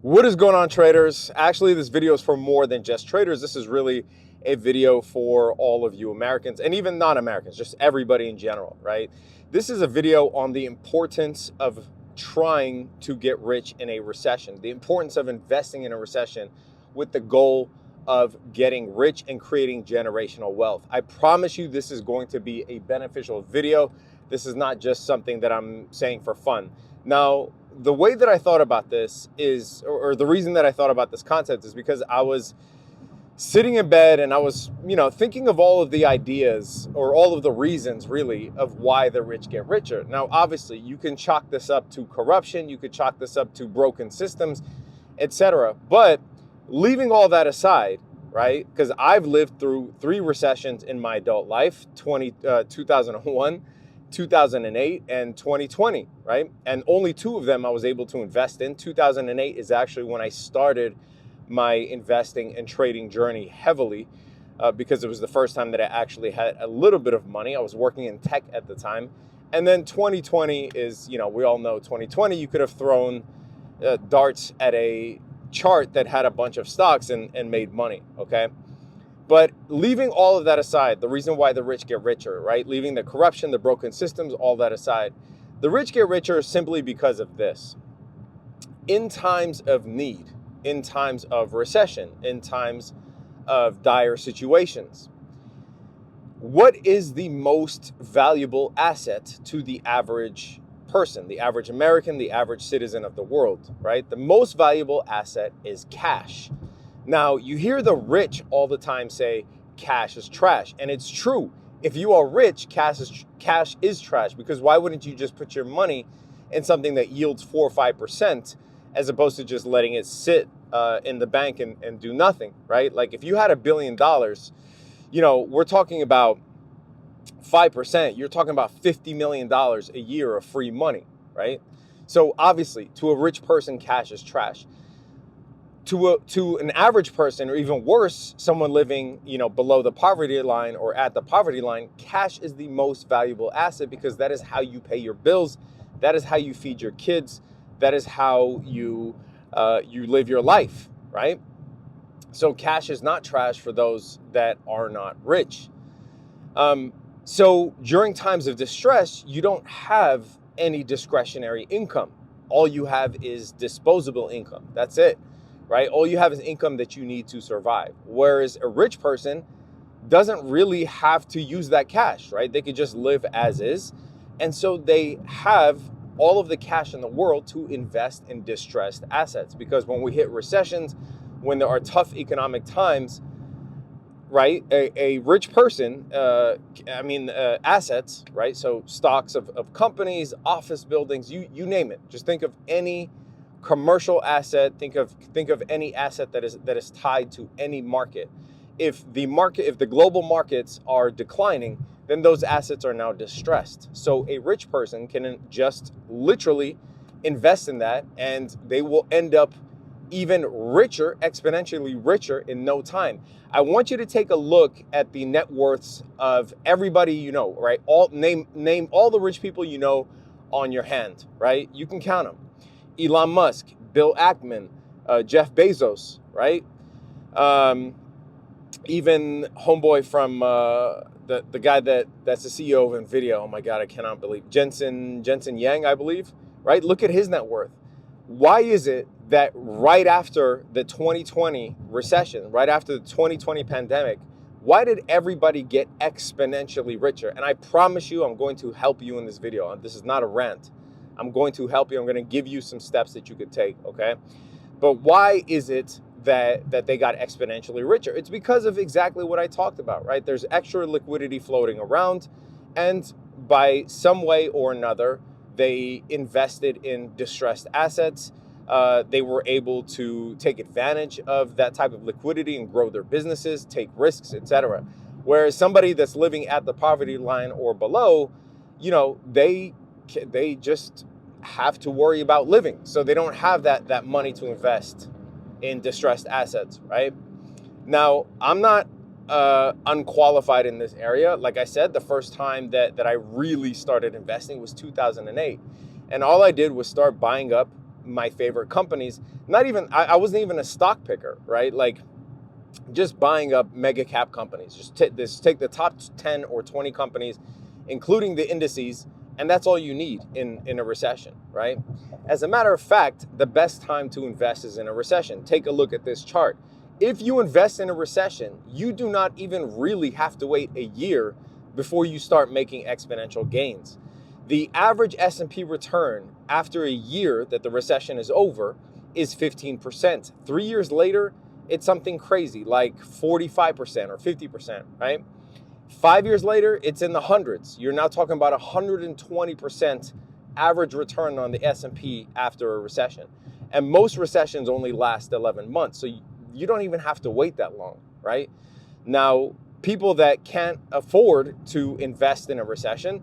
What is going on, traders? Actually, this video is for more than just traders. This is really a video for all of you Americans and even non-Americans, just everybody in general, right? This is a video on the importance of trying to get rich in a recession, the importance of investing in a recession with the goal of getting rich and creating generational wealth. I promise you this is going to be a beneficial video. This is not just something that I'm saying for fun. Now, the way that I thought about this is, or the reason that I thought about this concept is because I was sitting in bed and I was, thinking of all of the ideas or all of the reasons really of why the rich get richer. Now, obviously, you can chalk this up to corruption, you could chalk this up to broken systems, etc. But leaving all that aside, right? Because I've lived through 3 recessions in my adult life, 2001, 2008, and 2020, right? And only 2 of them I was able to invest in. 2008 is actually when I started my investing and trading journey heavily, because it was the first time that I actually had a little bit of money. I was working in tech at the time. And then 2020 is, we all know 2020, you could have thrown darts at a chart that had a bunch of stocks and made money, okay? But leaving all of that aside, the reason why the rich get richer, right? Leaving the corruption, the broken systems, all that aside, the rich get richer simply because of this. In times of need, in times of recession, in times of dire situations, what is the most valuable asset to the average person, the average American, the average citizen of the world, right? The most valuable asset is cash. Now, you hear the rich all the time say cash is trash, and it's true. If you are rich, cash is trash, because why wouldn't you just put your money in something that yields 4 or 5% as opposed to just letting it sit in the bank and do nothing, right? Like if you had $1 billion, we're talking about 5%, you're talking about $50 million a year of free money, right? So obviously, to a rich person, cash is trash. To an average person, or even worse, someone living, below the poverty line or at the poverty line, cash is the most valuable asset, because that is how you pay your bills, that is how you feed your kids, that is how you live your life, right? So cash is not trash for those that are not rich. So during times of distress, you don't have any discretionary income. All you have is disposable income. That's it, right? All you have is income that you need to survive. Whereas a rich person doesn't really have to use that cash, right? They could just live as is. And so they have all of the cash in the world to invest in distressed assets. Because when we hit recessions, when there are tough economic times, right, a rich person, assets, right? So stocks of companies, office buildings, you name it. Just think of any commercial asset. Think of any asset that is tied to any market. If the global markets are declining, then those assets are now distressed. So a rich person can just literally invest in that, and they will end up even richer, exponentially richer in no time. I want you to take a look at the net worths of everybody you know, right? Name all the rich people you know on your hand, right? You can count them. Elon Musk, Bill Ackman, Jeff Bezos, right? Even homeboy from the guy that's the CEO of Nvidia. Oh my God, I cannot believe Jensen Yang, I believe, right? Look at his net worth. Why is it that right after the 2020 recession, right after the 2020 pandemic, why did everybody get exponentially richer? And I promise you, I'm going to help you in this video. This is not a rant. I'm going to help you. I'm going to give you some steps that you could take, okay? But why is it that they got exponentially richer? It's because of exactly what I talked about, right? There's extra liquidity floating around, and by some way or another, they invested in distressed assets. They were able to take advantage of that type of liquidity and grow their businesses, take risks, etc. Whereas somebody that's living at the poverty line or below, they just have to worry about living. So they don't have that money to invest in distressed assets, right? Now, I'm not unqualified in this area. Like I said, the first time that I really started investing was 2008. And all I did was start buying up my favorite companies. Not even, I wasn't even a stock picker, right? Like just buying up mega cap companies. Just take the top 10 or 20 companies, including the indices, and that's all you need in a recession, right? As a matter of fact, the best time to invest is in a recession. Take a look at this chart. If you invest in a recession, you do not even really have to wait a year before you start making exponential gains. The average S&P return after a year that the recession is over is 15%. 3 years later, it's something crazy like 45% or 50%, right? 5 years later, it's in the hundreds. You're now talking about 120% average return on the S&P after a recession. And most recessions only last 11 months. So you don't even have to wait that long, right? Now, people that can't afford to invest in a recession,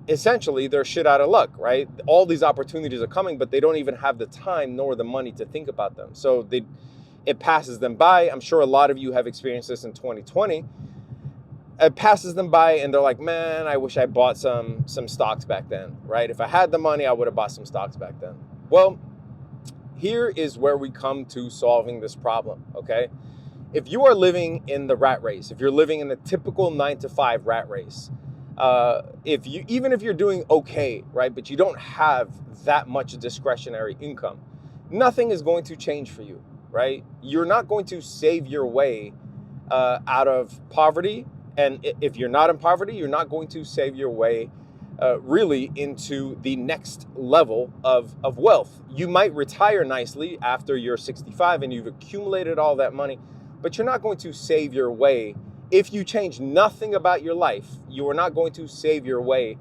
essentially they're shit out of luck, right? All these opportunities are coming, but they don't even have the time nor the money to think about them. So it passes them by. I'm sure a lot of you have experienced this in 2020. It passes them by and they're like, man, I wish I bought some stocks back then, right? If I had the money, I would have bought some stocks back then. Well, here is where we come to solving this problem, okay? If you are living in the rat race, if you're living in the typical 9-to-5 rat race, even if you're doing okay, right, but you don't have that much discretionary income, nothing is going to change for you, right? You're not going to save your way out of poverty. And if you're not in poverty, you're not going to save your way really into the next level of wealth. You might retire nicely after you're 65 and you've accumulated all that money, but you're not going to save your way. If you change nothing about your life, you are not going to save your way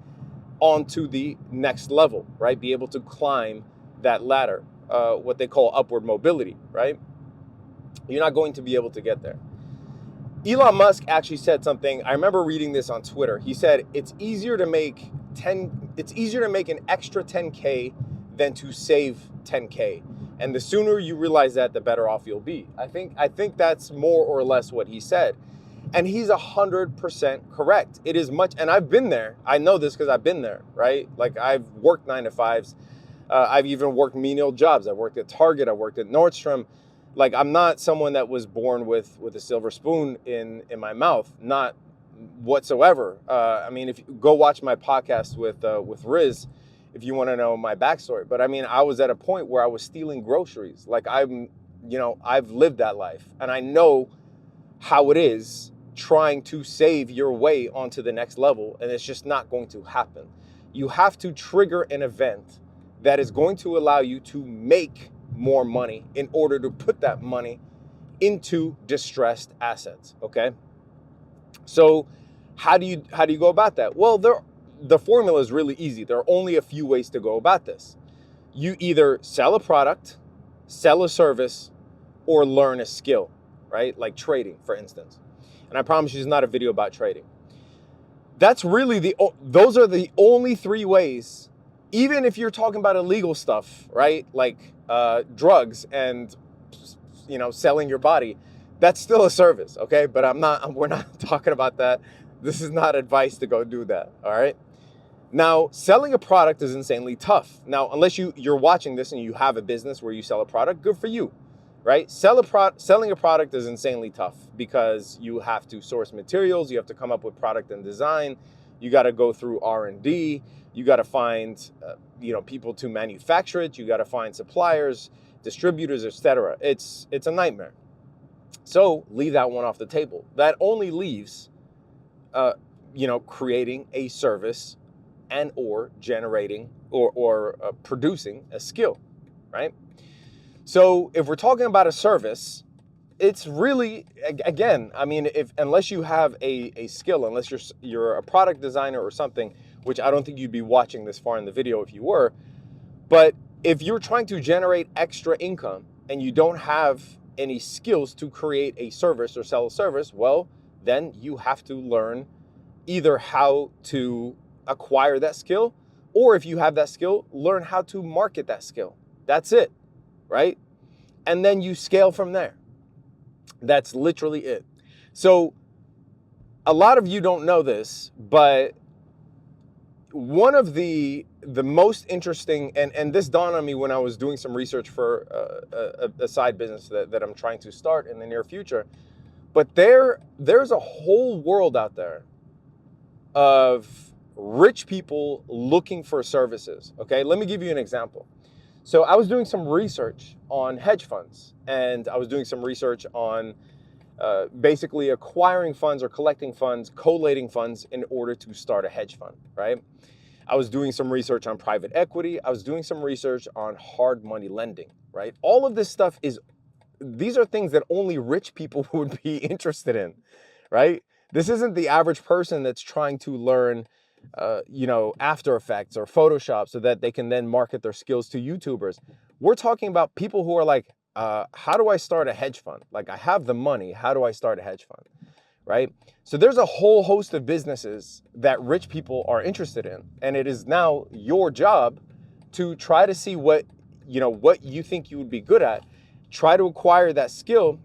onto the next level, right? Be able to climb that ladder, what they call upward mobility, right? You're not going to be able to get there. Elon Musk actually said something. I remember reading this on Twitter. He said it's easier to make an extra 10K than to save 10K. And the sooner you realize that, the better off you'll be. I think that's more or less what he said. And he's 100% correct. It is much, and I've been there. I know this because I've been there, right? Like I've worked 9-to-5s. I've even worked menial jobs. I've worked at Target. I've worked at Nordstrom. Like I'm not someone that was born with a silver spoon in my mouth, not whatsoever. I mean, if you go watch my podcast with Riz, if you want to know my backstory. But I mean, I was at a point where I was stealing groceries. Like I've lived that life, and I know how it is trying to save your way onto the next level, and it's just not going to happen. You have to trigger an event that is going to allow you to make more money in order to put that money into distressed assets, okay? So how do you go about that? Well, the formula is really easy. There are only a few ways to go about this. You either sell a product, sell a service, or learn a skill, right? Like trading, for instance. And I promise you, it's not a video about trading. That's really those are the only three ways. Even if you're talking about illegal stuff, right? Like drugs and selling your body, that's still a service, okay? But we're not talking about that. This is not advice to go do that, all right? Now, selling a product is insanely tough. Now, unless you're watching this and you have a business where you sell a product, good for you, right? Selling a product is insanely tough because you have to source materials, you have to come up with product and design, you got to go through R&D, you got to find people to manufacture it, you got to find suppliers, distributors, etc. It's a nightmare. So leave that one off the table. That only leaves creating a service and or generating or producing a skill, right? So if we're talking about a service, it's really, again, I mean, unless you have a skill, unless you're a product designer or something, which I don't think you'd be watching this far in the video if you were, but if you're trying to generate extra income and you don't have any skills to create a service or sell a service, well, then you have to learn either how to acquire that skill, or if you have that skill, learn how to market that skill. That's it, right? And then you scale from there. That's literally it. So a lot of you don't know this, but one of the the most interesting, and this dawned on me when I was doing some research for a side business that I'm trying to start in the near future. But there's a whole world out there of rich people looking for services. Okay, let me give you an example. So I was doing some research on hedge funds, and I was doing some research on basically acquiring funds or collecting funds, collating funds in order to start a hedge fund, right? I was doing some research on private equity. I was doing some research on hard money lending, right? All of this stuff these are things that only rich people would be interested in, right? This isn't the average person that's trying to learn, After Effects or Photoshop so that they can then market their skills to YouTubers. We're talking about people who are like, how do I start a hedge fund? Like, I have the money. How do I start a hedge fund? Right? So there's a whole host of businesses that rich people are interested in. And it is now your job to try to see what you think you would be good at, try to acquire that skill,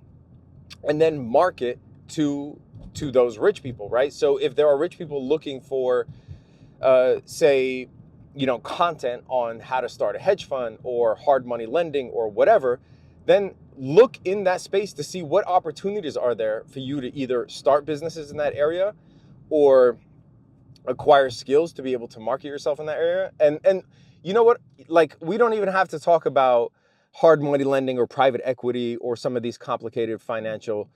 and then market to those rich people, right? So if there are rich people looking for, say, content on how to start a hedge fund or hard money lending or whatever, then look in that space to see what opportunities are there for you to either start businesses in that area or acquire skills to be able to market yourself in that area. And you know what? Like, we don't even have to talk about hard money lending or private equity or some of these complicated financial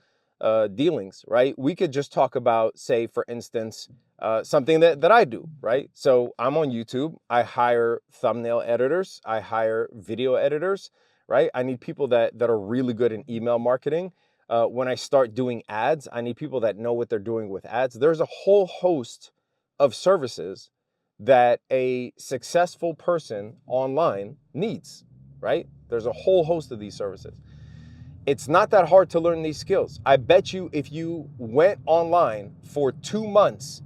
dealings, right? We could just talk about, say, for instance, something that I do, right? So I'm on YouTube. I hire thumbnail editors. I hire video editors, right? I need people that are really good in email marketing. When I start doing ads, I need people that know what they're doing with ads. There's a whole host of services that a successful person online needs, right? There's a whole host of these services. It's not that hard to learn these skills. I bet you if you went online for 2 months,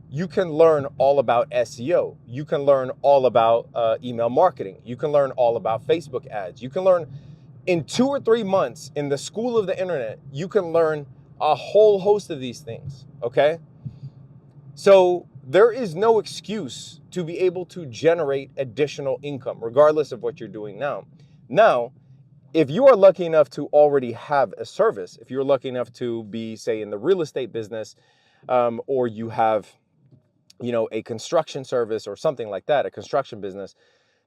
you can learn all about SEO. You can learn all about email marketing. You can learn all about Facebook ads. You can learn in 2 or 3 months in the school of the internet, you can learn a whole host of these things, okay? So there is no excuse to be able to generate additional income, regardless of what you're doing now. Now, if you are lucky enough to already have a service, if you're lucky enough to be, say, in the real estate business, or you have, a construction service or something like that, a construction business,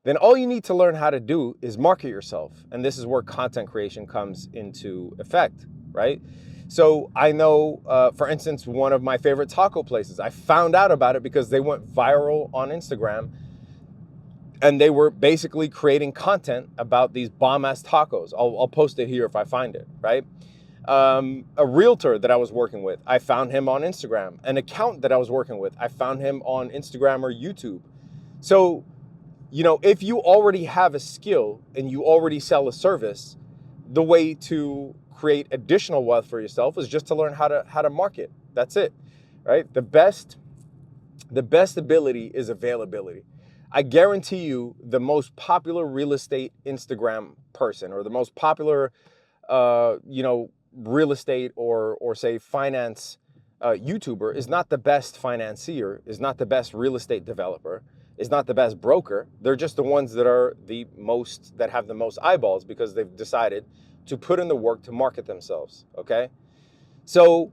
then all you need to learn how to do is market yourself. And this is where content creation comes into effect, right? So I know, for instance, one of my favorite taco places, I found out about it because they went viral on Instagram and they were basically creating content about these bomb-ass tacos. I'll post it here if I find it, right? A realtor that I was working with, I found him on Instagram. An accountant that I was working with, I found him on Instagram or YouTube. So, if you already have a skill and you already sell a service, the way to create additional wealth for yourself is just to learn how to market. That's it, right? The best ability is availability. I guarantee you the most popular real estate Instagram person or the most popular, real estate or say finance YouTuber is not the best financier, is not the best real estate developer, is not the best broker. They're just the ones that have the most eyeballs because they've decided to put in the work to market themselves, okay? So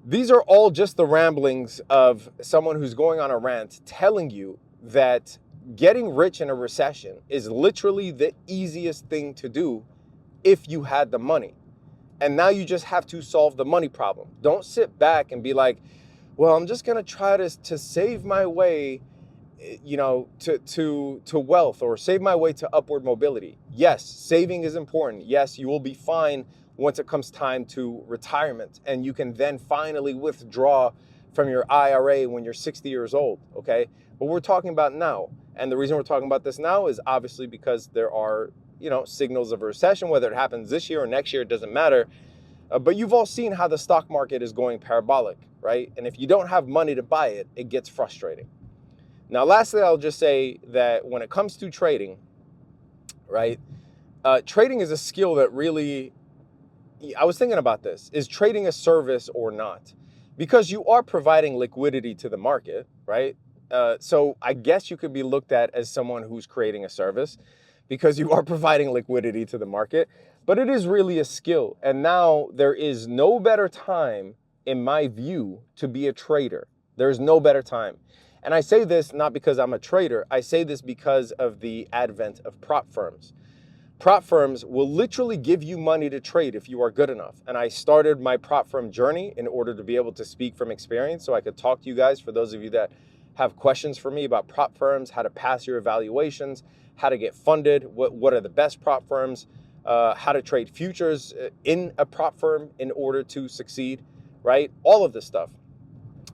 these are all just the ramblings of someone who's going on a rant telling you that getting rich in a recession is literally the easiest thing to do if you had the money. And now you just have to solve the money problem. Don't sit back and be like, well, I'm just gonna try to save my way, to wealth or save my way to upward mobility. Yes, saving is important. Yes, you will be fine once it comes time to retirement and you can then finally withdraw from your IRA when you're 60 years old, okay? But we're talking about now. And the reason we're talking about this now is obviously because there are, signals of a recession, whether it happens this year or next year, it doesn't matter. But you've all seen how the stock market is going parabolic, right? And if you don't have money to buy it, it gets frustrating. Now, lastly, I'll just say that when it comes to trading, right, trading is a skill that really, I was thinking about this, is trading a service or not? Because you are providing liquidity to the market, right? So I guess you could be looked at as someone who's creating a service because you are providing liquidity to the market, but it is really a skill. And now there is no better time, in my view, to be a trader. There's no better time. And I say this not because I'm a trader. I say this because of the advent of prop firms. Prop firms will literally give you money to trade if you are good enough. And I started my prop firm journey in order to be able to speak from experience so I could talk to you guys, for those of you that have questions for me about prop firms, how to pass your evaluations, how to get funded, what are the best prop firms, how to trade futures in a prop firm in order to succeed, right? All of this stuff.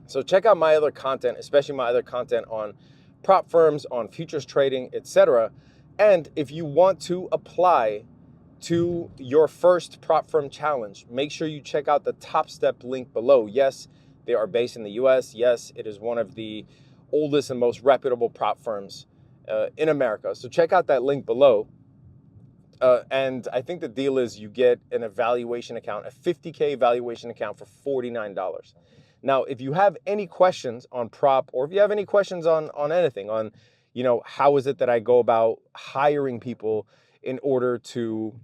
So check out my other content, especially my other content on prop firms, on futures trading, etc. And if you want to apply to your first prop firm challenge, make sure you check out the Top Step link below. Yes, they are based in the US. Yes, it is one of the oldest and most reputable prop firms in America. So check out that link below. And I think the deal is you get an evaluation account, a $50K evaluation account for $49. Now, if you have any questions on prop, or if you have any questions on anything, on, you know, how is it that I go about hiring people in order to,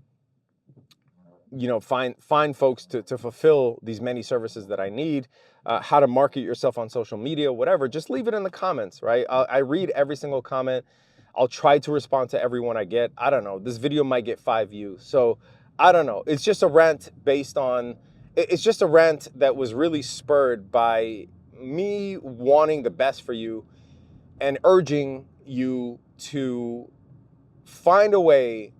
you know, find folks to fulfill these many services that I need, how to market yourself on social media, whatever, just leave it in the comments, right? I read every single comment. I'll try to respond to everyone I get. I don't know. This video might get 5 views. So I don't know. It's just a rant based on, it's just a rant that was really spurred by me wanting the best for you and urging you to find a way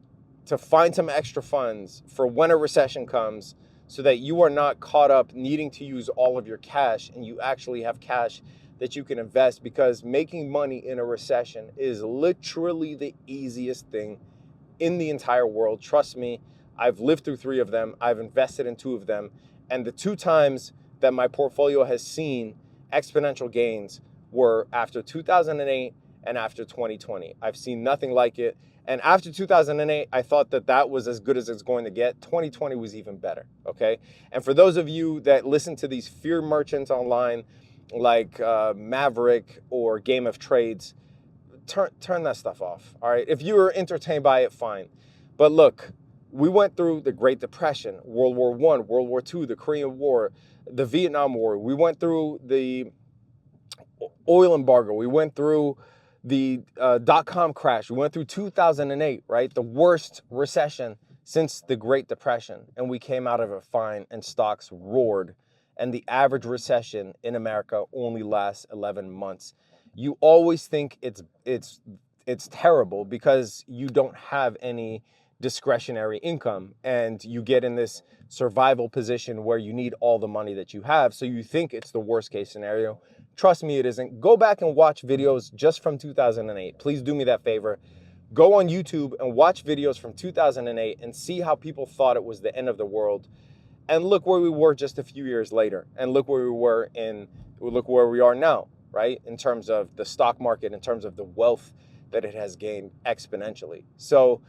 to find some extra funds for when a recession comes, so that you are not caught up needing to use all of your cash and you actually have cash that you can invest, because making money in a recession is literally the easiest thing in the entire world. Trust me, I've lived through 3 of them. I've invested in 2 of them. And the 2 times that my portfolio has seen exponential gains were after 2008 and after 2020. I've seen nothing like it. And after 2008, I thought that that was as good as it's going to get. 2020 was even better, okay? And for those of you that listen to these fear merchants online, like Maverick or Game of Trades, turn that stuff off, all right? If you were entertained by it, fine. But look, we went through the Great Depression, World War I, World War II, the Korean War, the Vietnam War. We went through the oil embargo. We went through the dot-com crash. We went through 2008, right? The worst recession since the Great Depression. And we came out of it fine, and stocks roared. And the average recession in America only lasts 11 months. You always think it's terrible because you don't have any discretionary income, and you get in this survival position where you need all the money that you have. So you think it's the worst case scenario. Trust me, it isn't. Go back and watch videos just from 2008. Please do me that favor. Go on YouTube and watch videos from 2008 and see how people thought it was the end of the world. And look where we were just a few years later. And look where we are now, right? In terms of the stock market, in terms of the wealth that it has gained exponentially. So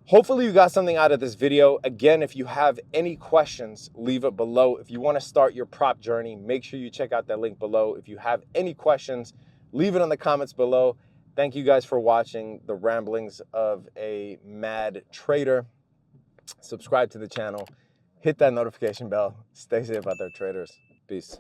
hopefully you got something out of this video. Again, if you have any questions, leave it below. If you want to start your prop journey, make sure you check out that link below. If you have any questions, leave it in the comments below. Thank you guys for watching the ramblings of a mad trader. Subscribe to the channel. Hit that notification bell. Stay safe out there, traders. Peace.